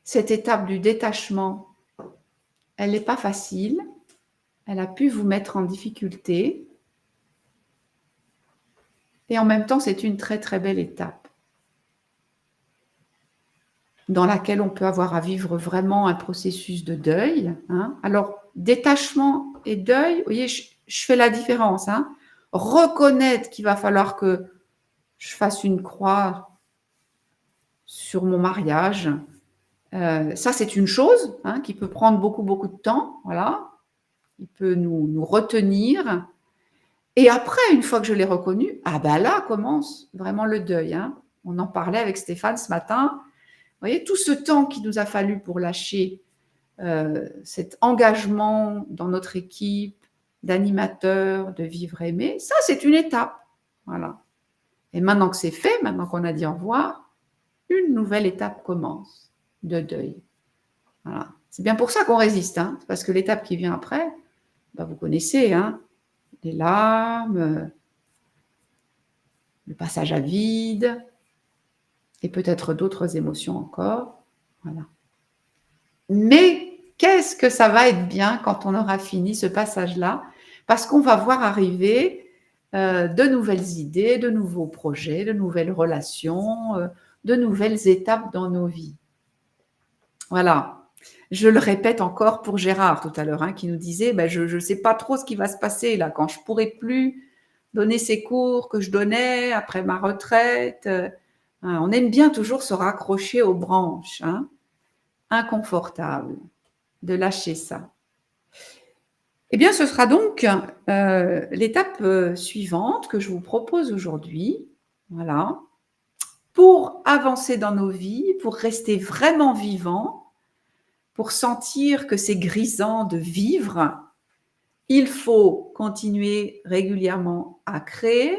S1: cette étape du détachement, elle n'est pas facile. Elle a pu vous mettre en difficulté. Et en même temps, c'est une très, très belle étape dans laquelle on peut avoir à vivre vraiment un processus de deuil. Hein. Alors, détachement et deuil, vous voyez, je fais la différence. Hein. Reconnaître qu'il va falloir que je fasse une croix sur mon mariage, ça, c'est une chose hein, qui peut prendre beaucoup, beaucoup de temps. Voilà. Il peut nous retenir. Et après, une fois que je l'ai reconnu, ah ben là commence vraiment le deuil. Hein. On en parlait avec Stéphane ce matin. Vous voyez, tout ce temps qu'il nous a fallu pour lâcher cet engagement dans notre équipe d'animateurs, de vivre aimé, ça, c'est une étape. Voilà. Et maintenant que c'est fait, maintenant qu'on a dit au revoir, une nouvelle étape commence de deuil. Voilà. C'est bien pour ça qu'on résiste, hein, parce que l'étape qui vient après, ben, vous connaissez, hein, les larmes, le passage à vide, et peut-être d'autres émotions encore. Voilà. Mais qu'est-ce que ça va être bien quand on aura fini ce passage-là, parce qu'on va voir arriver de nouvelles idées, de nouveaux projets, de nouvelles relations, de nouvelles étapes dans nos vies. Voilà. Je le répète encore pour Gérard tout à l'heure, hein, qui nous disait je ne sais pas trop ce qui va se passer là, quand je ne pourrai plus donner ces cours que je donnais après ma retraite. On aime bien toujours se raccrocher aux branches, hein, inconfortable de lâcher ça. Eh bien, ce sera donc l'étape suivante que je vous propose aujourd'hui. Voilà. Pour avancer dans nos vies, pour rester vraiment vivant, pour sentir que c'est grisant de vivre, il faut continuer régulièrement à créer,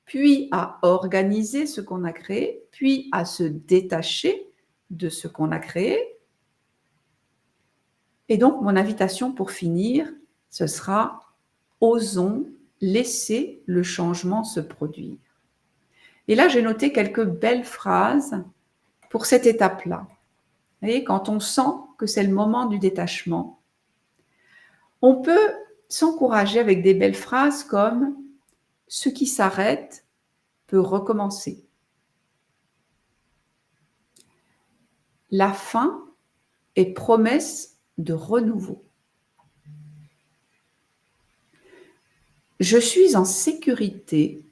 S1: puis à organiser ce qu'on a créé, puis à se détacher de ce qu'on a créé. Et donc, mon invitation pour finir, ce sera « Osons laisser le changement se produire ». Et là, j'ai noté quelques belles phrases pour cette étape-là. Vous voyez, quand on sent que c'est le moment du détachement, on peut s'encourager avec des belles phrases comme « Ce qui s'arrête peut recommencer ». La fin est promesse de renouveau. Je suis en sécurité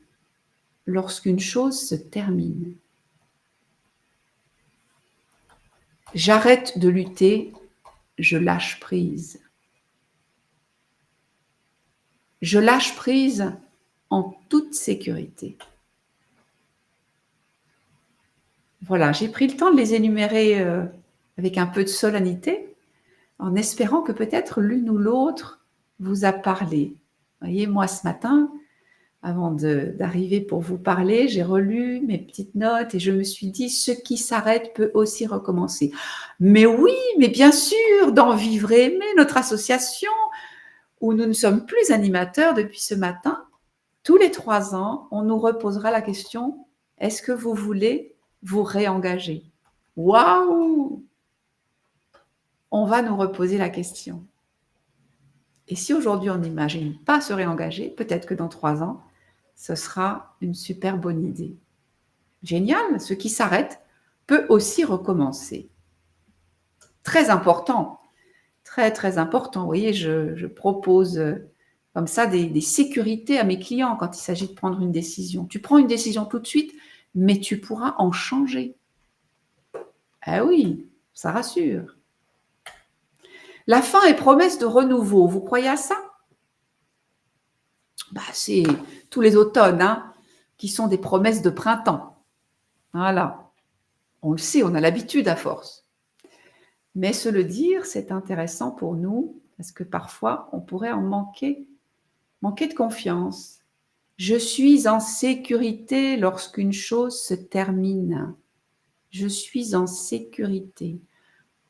S1: lorsqu'une chose se termine. J'arrête de lutter, je lâche prise. Je lâche prise en toute sécurité. Voilà, j'ai pris le temps de les énumérer avec un peu de solennité, en espérant que peut-être l'une ou l'autre vous a parlé. Vous voyez, moi ce matin, avant d'arriver pour vous parler, j'ai relu mes petites notes et je me suis dit, ce qui s'arrête peut aussi recommencer. Mais oui, mais bien sûr, dans Vivre et Aimer, notre association, où nous ne sommes plus animateurs depuis ce matin, tous les 3 ans, on nous reposera la question, est-ce que vous voulez vous réengager? Waouh! On va nous reposer la question. Et si aujourd'hui on n'imagine pas se réengager, peut-être que dans 3 ans, ce sera une super bonne idée. Génial, ce qui s'arrête peut aussi recommencer. Très important, très très important. Vous voyez, je propose comme ça des sécurités à mes clients quand il s'agit de prendre une décision. Tu prends une décision tout de suite, mais tu pourras en changer. Ah oui, ça rassure. La fin est promesse de renouveau. Vous croyez à ça? C'est tous les automnes, hein, qui sont des promesses de printemps. Voilà. On le sait, on a l'habitude à force. Mais se le dire, c'est intéressant pour nous, parce que parfois, on pourrait en manquer de confiance. Je suis en sécurité lorsqu'une chose se termine. Je suis en sécurité.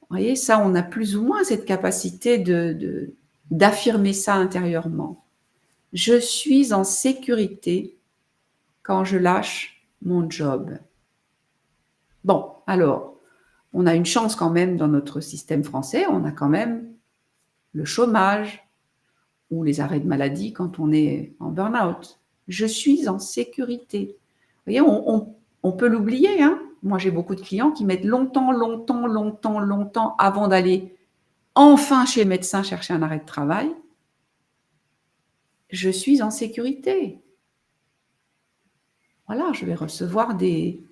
S1: Vous voyez, ça, on a plus ou moins cette capacité d'affirmer ça intérieurement. Je suis en sécurité quand je lâche mon job. Bon, alors, on a une chance quand même dans notre système français, on a quand même le chômage ou les arrêts de maladie quand on est en burn-out. Je suis en sécurité. Vous voyez, on peut l'oublier, hein. Moi, j'ai beaucoup de clients qui mettent longtemps avant d'aller enfin chez le médecin chercher un arrêt de travail. Je suis en sécurité. Voilà, je vais recevoir des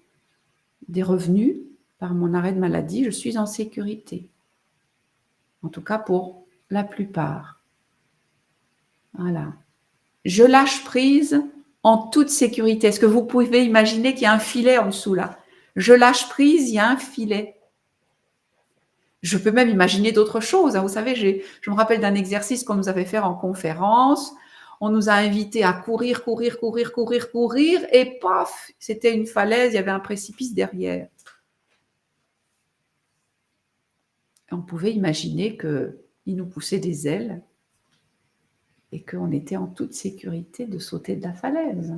S1: revenus par mon arrêt de maladie. Je suis en sécurité. En tout cas, pour la plupart. Voilà. Je lâche prise en toute sécurité. Est-ce que vous pouvez imaginer qu'il y a un filet en dessous là? Je lâche prise, il y a un filet. Je peux même imaginer d'autres choses. Vous savez, je me rappelle d'un exercice qu'on nous avait fait en conférence. On nous a invités à courir, et paf, c'était une falaise, il y avait un précipice derrière. Et on pouvait imaginer qu'il nous poussait des ailes et qu'on était en toute sécurité de sauter de la falaise.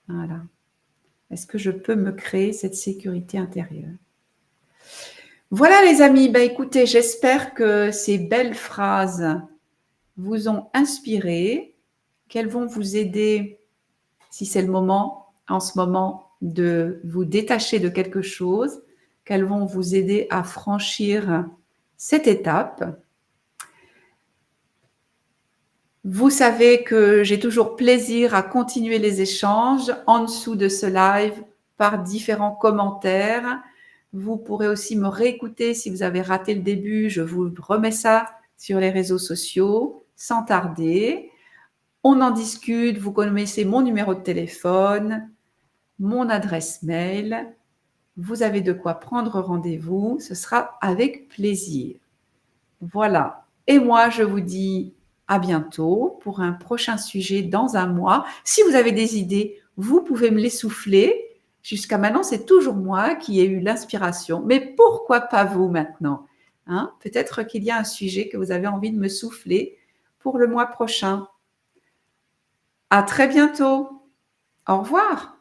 S1: Voilà. Est-ce que je peux me créer cette sécurité intérieure? Voilà les amis, écoutez, j'espère que ces belles phrases vous ont inspiré, qu'elles vont vous aider, si c'est le moment, en ce moment, de vous détacher de quelque chose, qu'elles vont vous aider à franchir cette étape. Vous savez que j'ai toujours plaisir à continuer les échanges en dessous de ce live par différents commentaires. Vous pourrez aussi me réécouter si vous avez raté le début. Je vous remets ça sur les réseaux sociaux sans tarder. On en discute. Vous connaissez mon numéro de téléphone, mon adresse mail. Vous avez de quoi prendre rendez-vous. Ce sera avec plaisir. Voilà. Et moi, je vous dis à bientôt pour un prochain sujet dans un mois. Si vous avez des idées, vous pouvez me les souffler. Jusqu'à maintenant, c'est toujours moi qui ai eu l'inspiration. Mais pourquoi pas vous maintenant, hein? Peut-être qu'il y a un sujet que vous avez envie de me souffler pour le mois prochain. À très bientôt. Au revoir.